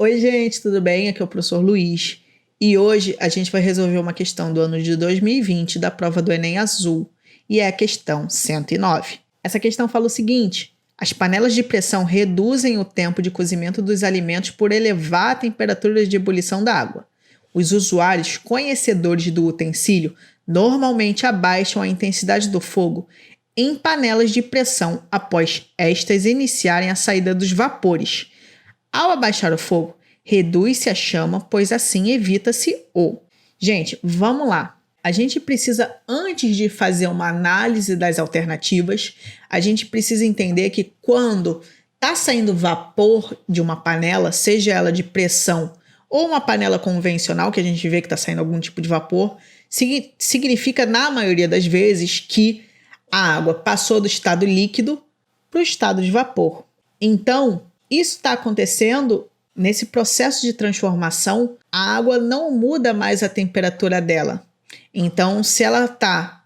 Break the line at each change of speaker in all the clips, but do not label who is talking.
Oi, gente, tudo bem? Aqui é o professor Luiz. E hoje a gente vai resolver uma questão do ano de 2020 da prova do Enem Azul. E é a questão 109. Essa questão fala o seguinte: as panelas de pressão reduzem o tempo de cozimento dos alimentos por elevar a temperatura de ebulição da água. Os usuários conhecedores do utensílio normalmente abaixam a intensidade do fogo em panelas de pressão após estas iniciarem a saída dos vapores. Ao abaixar o fogo, reduz-se a chama, pois assim evita-se o... Gente, vamos lá. A gente precisa, antes de fazer uma análise das alternativas, a gente precisa entender que quando está saindo vapor de uma panela, seja ela de pressão ou uma panela convencional, que a gente vê que está saindo algum tipo de vapor, significa, na maioria das vezes, que a água passou do estado líquido para o estado de vapor. Então, isso está acontecendo nesse processo de transformação, a água não muda mais a temperatura dela. Então, se ela está,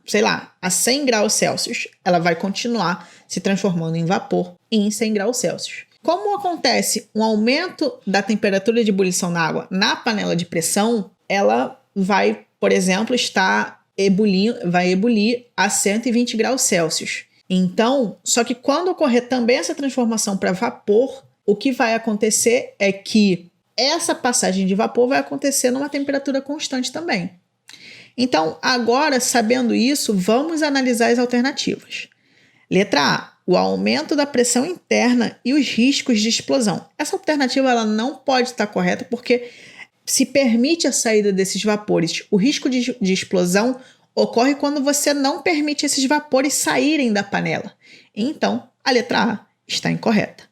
a 100 graus Celsius, ela vai continuar se transformando em vapor em 100 graus Celsius. Como acontece um aumento da temperatura de ebulição da água na panela de pressão, ela vai, por exemplo, vai ebulir a 120 graus Celsius. Então, só que quando ocorrer também essa transformação para vapor, o que vai acontecer é que essa passagem de vapor vai acontecer numa temperatura constante também. Então, agora, sabendo isso, vamos analisar as alternativas. Letra A, o aumento da pressão interna e os riscos de explosão. Essa alternativa ela não pode estar correta porque se permite a saída desses vapores. O risco de explosão ocorre quando você não permite esses vapores saírem da panela. Então, a letra A está incorreta.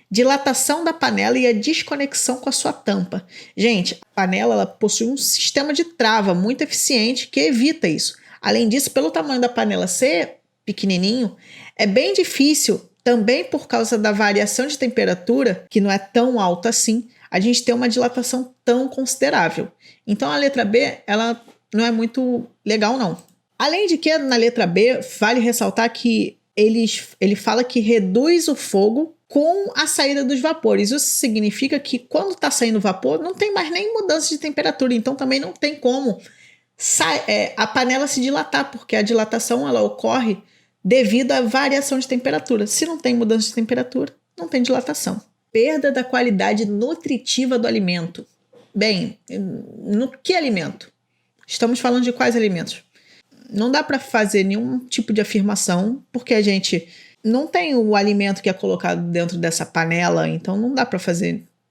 Dilatação da panela e a desconexão com a sua tampa. Gente, a panela ela possui um sistema de trava muito eficiente que evita isso. Além disso, pelo tamanho da panela ser pequenininho, é bem difícil, também por causa da variação de temperatura, que não é tão alta assim, a gente ter uma dilatação tão considerável. Então, a letra B, ela não é muito legal, não. Além de que, na letra B, vale ressaltar que ele fala que reduz o fogo com a saída dos vapores. Isso significa que quando está saindo vapor, não tem mais nem mudança de temperatura. Então, também não tem como a panela se dilatar, porque a dilatação ela ocorre devido à variação de temperatura. Se não tem mudança de temperatura, não tem dilatação. Perda da qualidade nutritiva do alimento. Bem, no que alimento? Estamos falando de quais alimentos? Não dá para fazer nenhum tipo de afirmação, porque a gente não tem o alimento que é colocado dentro dessa panela, então não dá para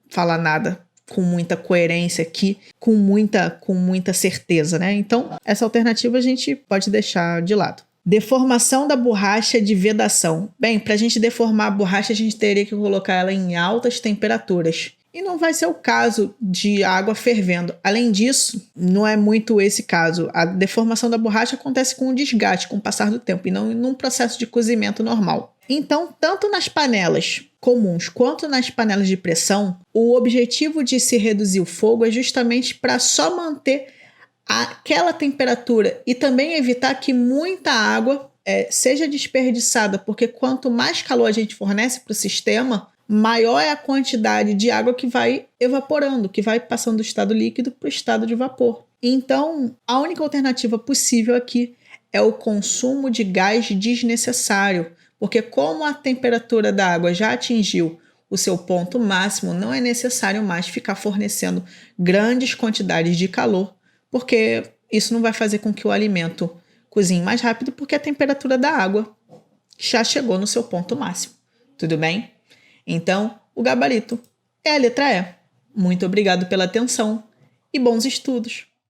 falar nada com muita coerência aqui, com muita certeza, né? Então, essa alternativa a gente pode deixar de lado. Deformação da borracha de vedação. Bem, para a gente deformar a borracha, a gente teria que colocar ela em altas temperaturas. E não vai ser o caso de água fervendo. Além disso, não é muito esse caso. A deformação da borracha acontece com o desgaste, com o passar do tempo, e não num processo de cozimento normal. Então, tanto nas panelas comuns quanto nas panelas de pressão, o objetivo de se reduzir o fogo é justamente para só manter aquela temperatura e também evitar que muita água seja desperdiçada, porque quanto mais calor a gente fornece para o sistema, maior é a quantidade de água que vai evaporando, que vai passando do estado líquido para o estado de vapor. Então, a única alternativa possível aqui é o consumo de gás desnecessário, porque como a temperatura da água já atingiu o seu ponto máximo, não é necessário mais ficar fornecendo grandes quantidades de calor, porque isso não vai fazer com que o alimento cozinhe mais rápido, porque a temperatura da água já chegou no seu ponto máximo. Tudo bem? Então, o gabarito é a letra E. Muito obrigado pela atenção e bons estudos!